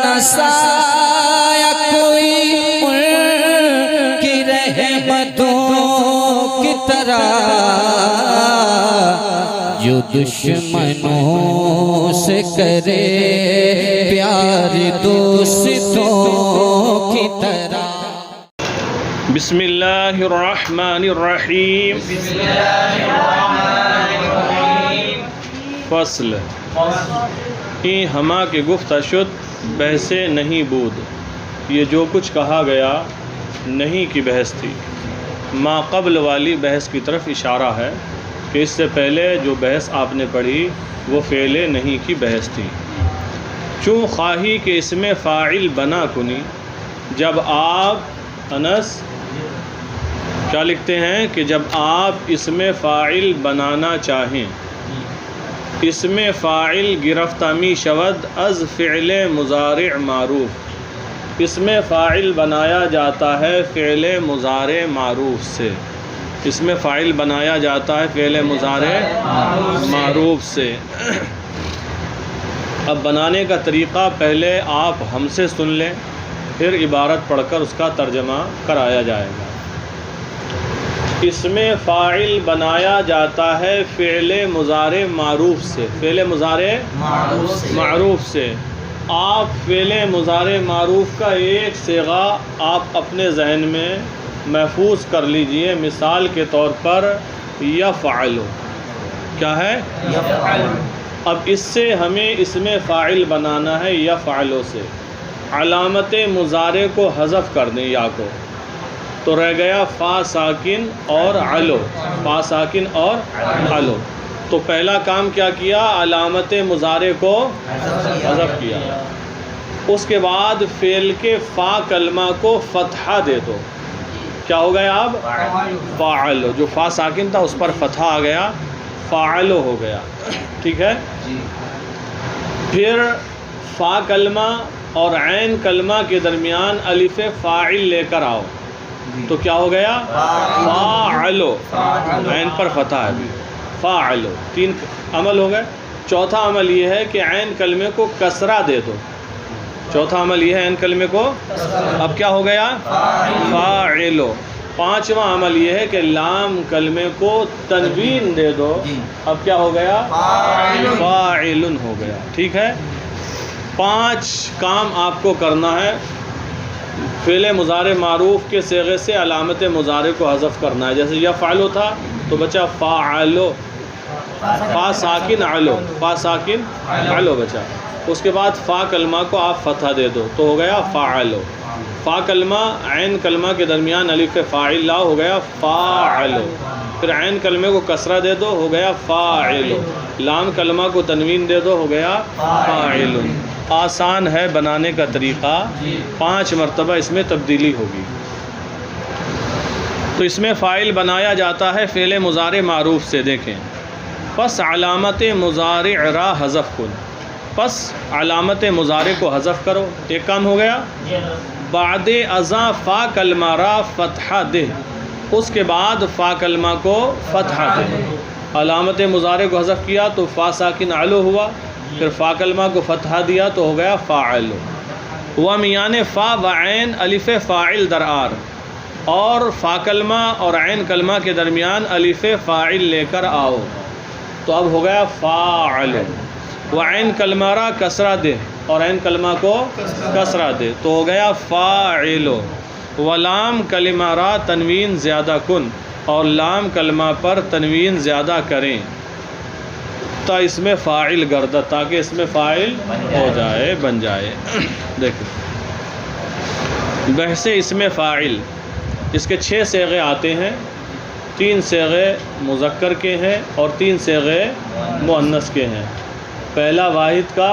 نسایا کوئی ان کی رحمتوں کی طرح جو دشمنوں سے کرے پیار دوستوں کی طرح۔ بسم اللہ الرحمن الرحیم۔ فصل این ہما کے گفتہ شد بحث نہیں بود، یہ جو کچھ کہا گیا نہیں کی بحث تھی۔ ما قبل والی بحث کی طرف اشارہ ہے کہ اس سے پہلے جو بحث آپ نے پڑھی وہ فعل نہیں کی بحث تھی۔ چون خواہی کہ اس میں فاعل بنا کنی، جب آپ انس کیا لکھتے ہیں کہ جب آپ اس میں فاعل بنانا چاہیں، اس میں فاعل گرفتہ می شود از فعل مضارع معروف، اس میں فاعل بنایا جاتا ہے فعل مضارع معروف سے، اس میں فاعل بنایا جاتا ہے فعل مضارع معروف سے۔ اب بنانے کا طریقہ پہلے آپ ہم سے سن لیں، پھر عبارت پڑھ کر اس کا ترجمہ کرایا جائے گا۔ اس میں فاعل بنایا جاتا ہے فعل مضارع معروف سے، فعل مضارع معروف سے۔ آپ فعل مضارع معروف کا ایک صیغہ آپ اپنے ذہن میں محفوظ کر لیجئے، مثال کے طور پر یفعل، کیا ہے؟ یفعل۔ اب اس سے ہمیں اس میں فاعل بنانا ہے یفعل سے، علامت مضارع کو حذف کر دیں یا کو، تو رہ گیا فا ساکن اور علو، فا ساکن اور علو۔ تو پہلا کام کیا کیا؟ علامت مضارع کو حذف کیا۔ اس کے بعد فعل کے فا کلمہ کو فتحہ دے دو، کیا ہو گیا اب؟ فاعلو، جو فا ساکن تھا اس پر فتحہ آ گیا، فاعلو ہو گیا، ٹھیک ہے؟ پھر فا کلمہ اور عین کلمہ کے درمیان الف فاعل لے کر آؤ، تو کیا ہو گیا؟ فاعلو، عین پر فتح ہے، فاعلو۔ تین عمل ہو گئے۔ چوتھا عمل یہ ہے کہ عین کلمے کو کسرہ دے دو، چوتھا عمل یہ ہے عین کلمے کو، اب کیا ہو گیا؟ فاعلو۔ پانچواں عمل یہ ہے کہ لام کلمے کو تنوین دے دو، اب کیا ہو گیا؟ فاعلن ہو گیا، ٹھیک ہے؟ 5 کام آپ کو کرنا ہے۔ فعل مضارع معروف کے صیغے سے علامت مضارع کو حذف کرنا ہے، جیسے یفعلو تھا تو بچا فاعلو، فا ساکن علو، فا ساکن علو بچا۔ اس کے بعد فا کلمہ کو آپ فتح دے دو تو ہو گیا فاعلو۔ فا کلمہ عین کلمہ کے درمیان الف فاعل لا، ہو گیا فاعلو۔ پھر عین کلمے کو کسرہ دے دو، ہو گیا فاعلو۔ لام کلمہ کو تنوین دے دو، ہو گیا فاعلو۔ آسان ہے بنانے کا طریقہ، 5 مرتبہ اس میں تبدیلی ہوگی۔ تو اس میں فاعل بنایا جاتا ہے فعل مضارع معروف سے، دیکھیں، پس علامت مضارع را حذف کن، پس علامت مضارع کو حذف کرو، ایک کام ہو گیا۔ بعد ازاں فا کلمہ را فتحہ دے، اس کے بعد فا کلمہ کو فتحہ دے۔ علامت مضارع کو حذف کیا تو فا ساکن علو ہوا، پھر فا کلمہ کو فتحہ دیا تو ہو گیا فاعلو۔ و میان فا و عین الف فاعل درآر، اور فا کلمہ اور عین کلمہ کے درمیان الف فاعل لے کر آؤ، تو اب ہو گیا فاعلو۔ و عین کلمہ را کسرہ دے، اور عین کلمہ کو کسرہ دے تو ہو گیا فاعلو۔ و لام کلمہ را تنوین زیادہ کن، اور لام کلمہ پر تنوین زیادہ کریں، تا اس میں فاعل گردہ، تاکہ اس میں فاعل ہو جائے، بن جائے۔ دیکھیں بحث اس میں فاعل، اس کے 6 صیغے آتے ہیں، 3 صیغے مذکر کے ہیں اور 3 صیغے مؤنث کے ہیں۔ پہلا واحد کا،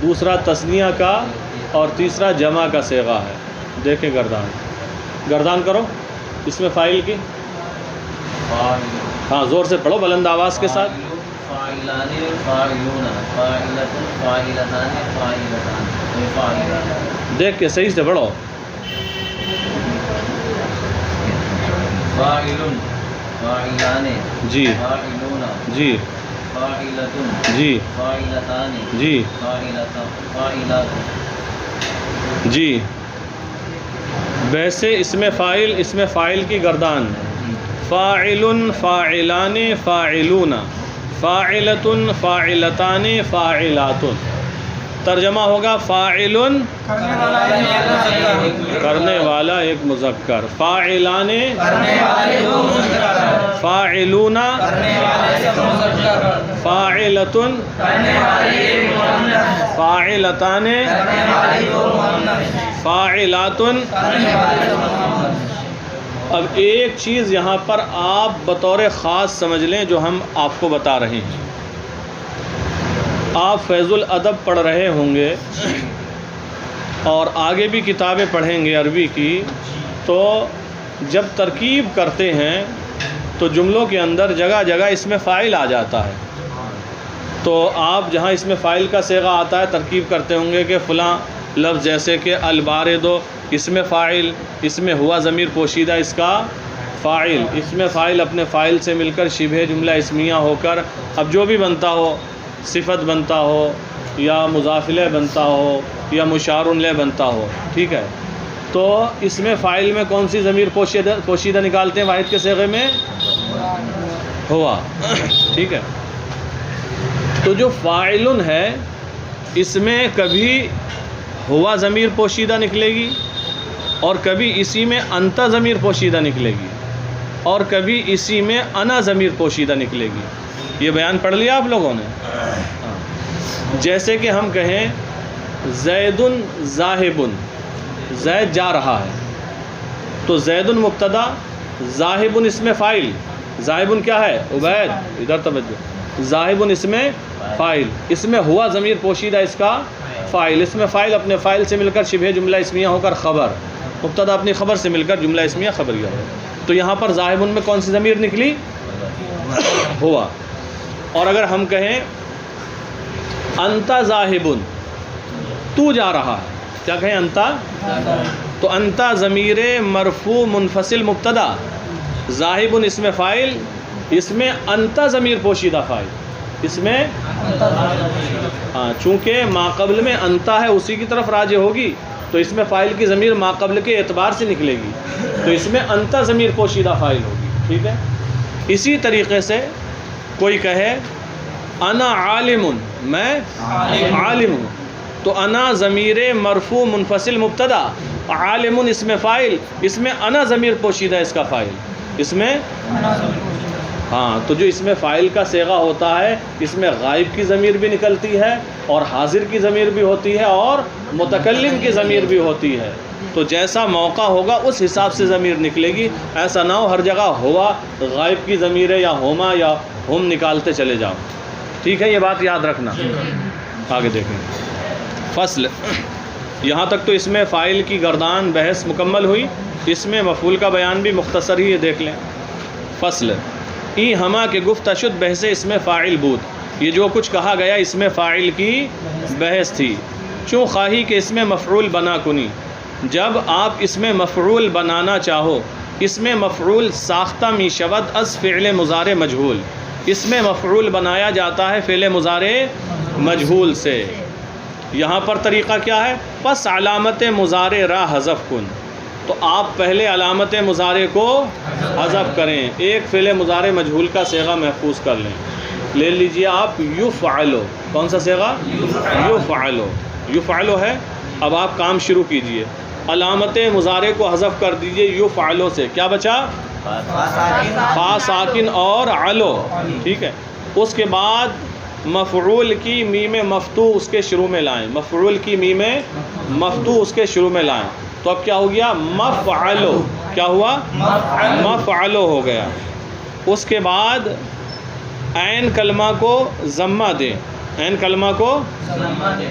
دوسرا تثنیہ کا، اور تیسرا جمع کا صیغہ ہے۔ دیکھیں گردان کرو اس میں فاعل کی، ہاں زور سے پڑھو بلند آواز کے ساتھ۔ دیکھ کے صحیح سے پڑھو۔ فاعلن، فاعلان، جی فاعلون، جی جی جی جی ویسے اسم فاعل کی گردان فاعل فاعلان فاعلون فاعلۃ فاعلتان فاعلات. ترجمہ ہوگا فاعل کرنے والا ایک مذکر، فاعلان فاعلون فاعلۃ فاعلتان فاعلات. اب ایک چیز یہاں پر آپ بطور خاص سمجھ لیں جو ہم آپ کو بتا رہے ہیں. آپ فیض الادب پڑھ رہے ہوں گے اور آگے بھی کتابیں پڑھیں گے عربی کی، تو جب ترکیب کرتے ہیں تو جملوں کے اندر جگہ جگہ اسم فاعل آ جاتا ہے. تو آپ جہاں اسم فاعل کا صیغہ آتا ہے ترکیب کرتے ہوں گے کہ فلاں لفظ، جیسے کہ البارد اسم فاعل، اس میں ہوا ضمیر پوشیدہ اس کا فاعل، اسم فاعل اپنے فاعل سے مل کر شبہ جملہ اسمیہ ہو کر اب جو بھی بنتا ہو، صفت بنتا ہو یا مضاف الیہ بنتا ہو یا مشار الیہ بنتا ہو. ٹھیک ہے، تو اس میں فاعل میں کون سی ضمیر پوشیدہ نکالتے ہیں واحد کے صیغے میں؟ ہوا. ٹھیک ہے، تو جو فاعل ہے اس میں کبھی ہوا ضمیر پوشیدہ نکلے گی اور کبھی اسی میں انت ضمیر پوشیدہ نکلے گی اور کبھی اسی میں انا ضمیر پوشیدہ نکلے گی. یہ بیان پڑھ لیا آپ لوگوں نے؟ جیسے کہ ہم کہیں زید ذاہب، زید جا رہا ہے، تو زید مبتدا، ذاہب اس میں فاعل، ذاہب کیا ہے؟ عبید. ادھر توجہ، ذاہب اس میں فاعل، اس میں ہوا ضمیر پوشیدہ اس کا فاعل، اس میں فاعل اپنے فاعل سے مل کر شبہ جملہ اسمیہ ہو کر خبر، مبتدا اپنی خبر سے مل کر جملہ اسمیہ خبریہ ہو. تو یہاں پر ذاہب میں کون سی ضمیر نکلی؟ ہوا. اور اگر ہم کہیں انت ذاہب، تو جا رہا ہے، کیا کہیں؟ انت، تو انت ضمیر مرفوع منفصل مبتدا، ذاہب اس میں فاعل، اس میں انت ضمیر پوشیدہ فاعل، اس میں چونکہ ما قبل میں انت ہے اسی کی طرف راجع ہوگی تو اس میں فاعل کی ضمیر ما قبل کے اعتبار سے نکلے گی، تو اس میں انت ضمیر پوشیدہ فاعل ہوگی. ٹھیک ہے، اسی طریقے سے کوئی کہے انا عالم، میں عالم ہوں، تو انا ضمیر مرفوع منفصل مبتدا، عالم اس میں فاعل، اس میں انا ضمیر پوشیدہ اس کا فاعل، اس میں تو جو اس میں فاعل کا صیغہ ہوتا ہے اس میں غائب کی ضمیر بھی نکلتی ہے اور حاضر کی ضمیر بھی ہوتی ہے اور متکلم کی ضمیر بھی ہوتی ہے. تو جیسا موقع ہوگا اس حساب سے ضمیر نکلے گی. ایسا نہ ہو ہر جگہ ہوا غائب کی ضمیر ہے یا ہوما یا ہم نکالتے چلے جاؤ. ٹھیک ہے، یہ بات یاد رکھنا. آگے دیکھیں فصل. یہاں تک تو اس میں فاعل کی گردان بحث مکمل ہوئی. اس میں مفعول کا بیان بھی مختصر ہی دیکھ لیں. فصل ای ہما کے گفت شد بحث اس میں فاعل بود. یہ جو کچھ کہا گیا اس میں فاعل کی بحث تھی. چوں خواہی کہ اس میں مفعول بنا کنی، جب آپ اس میں مفعول بنانا چاہو، اس میں مفعول ساختہ می شود از فعل مضارع مجہول. اس میں مفعول بنایا جاتا ہے فعل مضارع مجہول سے. یہاں پر طریقہ کیا ہے؟ پس علامت مضارع را حذف کن. تو آپ پہلے علامت مضارع کو حذف کریں، ایک فعل مضارع مجہول کا صیغہ محفوظ کر لیں. لے لیجئے آپ یفعلو. کون سا صیغہ؟ یفعلو. یفعلو ہے. اب آپ کام شروع کیجئے، علامت مضارع کو حذف کر دیجئے یفعلو سے. کیا بچا؟ فا ساکن اور علو. ٹھیک ہے، اس کے بعد مفعول کی میم مفتوح اس کے شروع میں لائیں، مفعول کی میم مفتوح اس کے شروع میں لائیں. تو اب کیا ہو گیا؟ مفعلو. کیا ہوا؟ مفعلو ہو گیا. اس کے بعد عین کلمہ کو ضمہ دیں، عین کلمہ کو،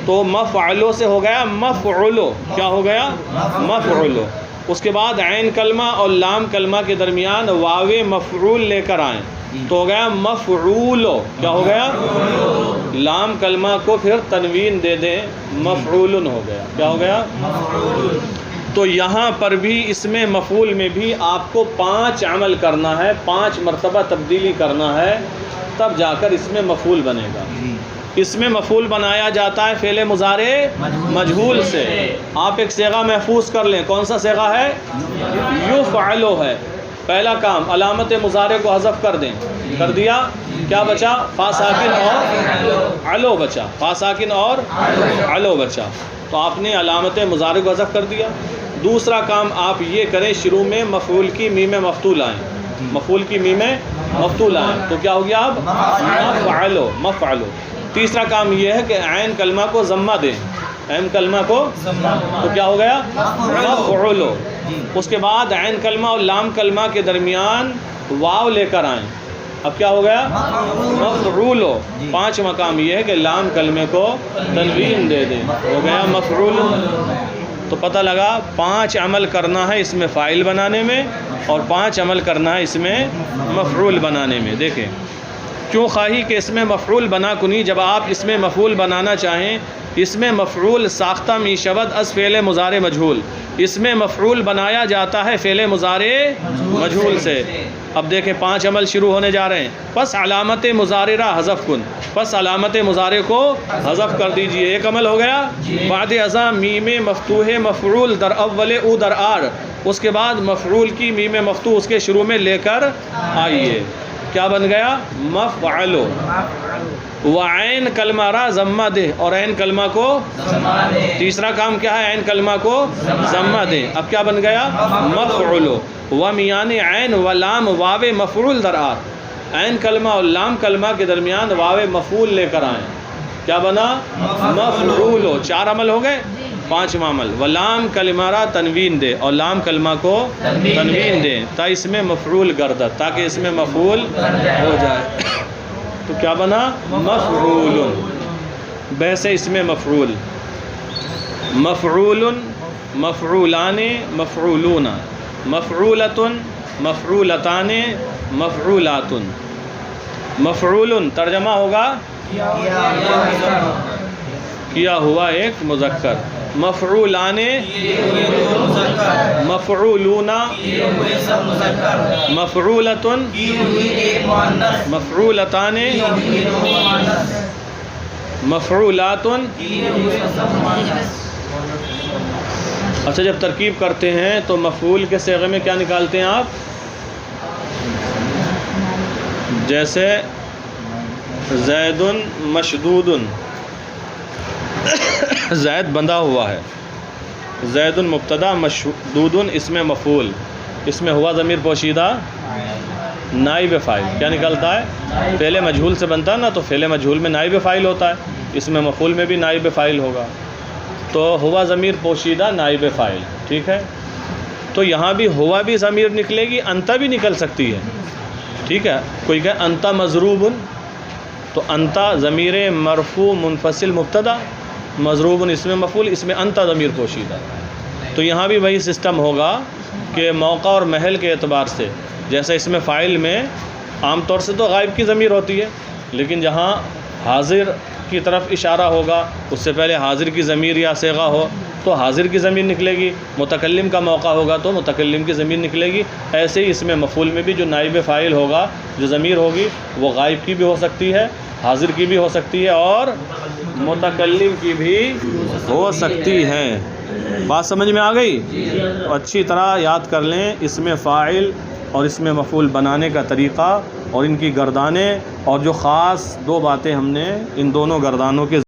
تو مفعلو سے ہو گیا مفعلو. کیا ہو گیا؟ مفعلو. اس کے بعد عین کلمہ اور لام کلمہ کے درمیان واو مفعول لے کر آئیں تو ہو گیا مفعولو. کیا ہو گیا؟ لام کلمہ کو پھر تنوین دے دیں، مفعولن ہو گیا. کیا ہو گیا؟ تو یہاں پر بھی اس میں مفعول میں بھی آپ کو 5 عمل کرنا ہے، 5 مرتبہ تبدیلی کرنا ہے. تب جا کر اس میں مفعول بنے گا۔ اس میں مفعول بنایا جاتا ہے فعل مضارع مجہول سے۔ آپ ایک صیغہ محفوظ کر لیں، کون سا صیغہ ہے؟ یفعل ہے۔ پہلا کام علامت مضارع کو حذف کر دیں، کر دیا، کیا بچا؟ فا ساکن اور علو بچا، فا ساکن اور علو بچا، تو آپ نے علامت مضارع کو حذف کر دیا۔ دوسرا کام آپ یہ کریں، شروع میں مفعول کی میم مفتول آئیں، مفعول کی میم مفتول آئیں، تو کیا ہو گیا؟ اب مفعلو، مفعلو۔ تیسرا کام یہ ہے کہ عین کلمہ کو ضمہ دیں، عین کلمہ کو، تو کیا ہو گیا؟ مفعولو۔ اس کے بعد عین کلمہ اور لام کلمہ کے درمیان واو لے کر آئیں، اب کیا ہو گیا؟ مفعولو۔ پانچواں کام یہ ہے کہ لام کلمے کو تنوین دے دیں، ہو گیا مفعولو۔ تو پتہ لگا 5 عمل کرنا ہے اس میں فاعل بنانے میں، اور 5 عمل کرنا ہے اس میں مفعول بنانے میں۔ دیکھیں کیوں خواہی کہ اس میں مفعول بنا کنی، جب آپ اس میں مفعول بنانا چاہیں، اس میں مفعول ساختہ می شود از فعل مضارع مجہول، اس میں مفعول بنایا جاتا ہے فعل مضارع مجہول سے۔ اب دیکھیں 5 عمل شروع ہونے جا رہے ہیں۔ پس علامت مضارع حذف کن، پس علامت مضارع کو حذف کر دیجئے، ایک عمل ہو گیا۔ بعد ازا میم مفتوح مفعول در اول او در آر، اس کے بعد مفعول کی میم مفتوح اس کے شروع میں لے کر آئیے، کیا بن گیا؟ مفعلو۔ وعین کلمہ را ضمہ دے، اور عین کلمہ کو، تیسرا کام کیا ہے؟ عین کلمہ کو ضمہ دے، اب کیا بن گیا؟ مفعلو۔ ومیان عین و لام واو مفعول در آر، عین کلمہ اور لام کلمہ کے درمیان واو مفعول لے کر آئیں، کیا بنا؟ مفعولو۔ 4 عمل ہو گئے۔ 5واں عمل ولام کلمہ را تنوین دے، اور لام کلمہ کو تنوین دے، تا اس میں مفعول گردد، تاکہ اس میں مفعول ہو جائے، تو کیا بنا؟ مفعول۔ بحث اس میں مفعول، مفعول، مفعولان، مفعولون، مفعولۃ، مفعولتان، مفعولات۔ مفعول ترجمہ ہوگا کیا ہوا ایک مذکر، مفعولان، مفعولون، مفعولۃ، مفعولتان، مفعولات۔ اچھا جب ترکیب کرتے ہیں تو مفعول کے صیغے میں کیا نکالتے ہیں آپ؟ جیسے زید مشدود، زید بندھا ہوا ہے، زید مبتدا، مشدود اس میں مفعول، اس میں ہوا ضمیر پوشیدہ نائب فاعل، کیا نکلتا ہے؟ فعل مجہول سے بنتا ہے نا، تو فعل مجہول میں نائب فاعل ہوتا ہے، اس میں مفعول میں بھی نائب فاعل ہوگا، تو ہوا ضمیر پوشیدہ نائب فاعل، ٹھیک ہے؟ تو یہاں بھی ہوا بھی ضمیر نکلے گی، انتا بھی نکل سکتی ہے، ٹھیک ہے؟ کوئی کہے انتا مضروب، تو انتا ضمیر مرفوع منفصل مبتدا، مضروب اس میں مفعول، اس میں انتا ضمیر پوشیدہ، تو یہاں بھی وہی سسٹم ہوگا کہ موقع اور محل کے اعتبار سے، جیسے اس میں فاعل میں عام طور سے تو غائب کی ضمیر ہوتی ہے، لیکن جہاں حاضر کی طرف اشارہ ہوگا، اس سے پہلے حاضر کی ضمیر یا صیغہ ہو تو حاضر کی ضمیر نکلے گی، متکلم کا موقع ہوگا تو متکلم کی ضمیر نکلے گی۔ ایسے ہی اس میں مفعول میں بھی جو نائب فاعل ہوگا، جو ضمیر ہوگی، وہ غائب کی بھی ہو سکتی ہے، حاضر کی بھی ہو سکتی ہے، اور متکلم کی بھی ہو سکتی ہے۔ بات سمجھ میں آ گئی؟ اچھی طرح یاد کر لیں اس میں فاعل اور اس میں مفعول بنانے کا طریقہ اور ان کی گردانیں، اور جو خاص 2 باتیں ہم نے ان دونوں گردانوں کے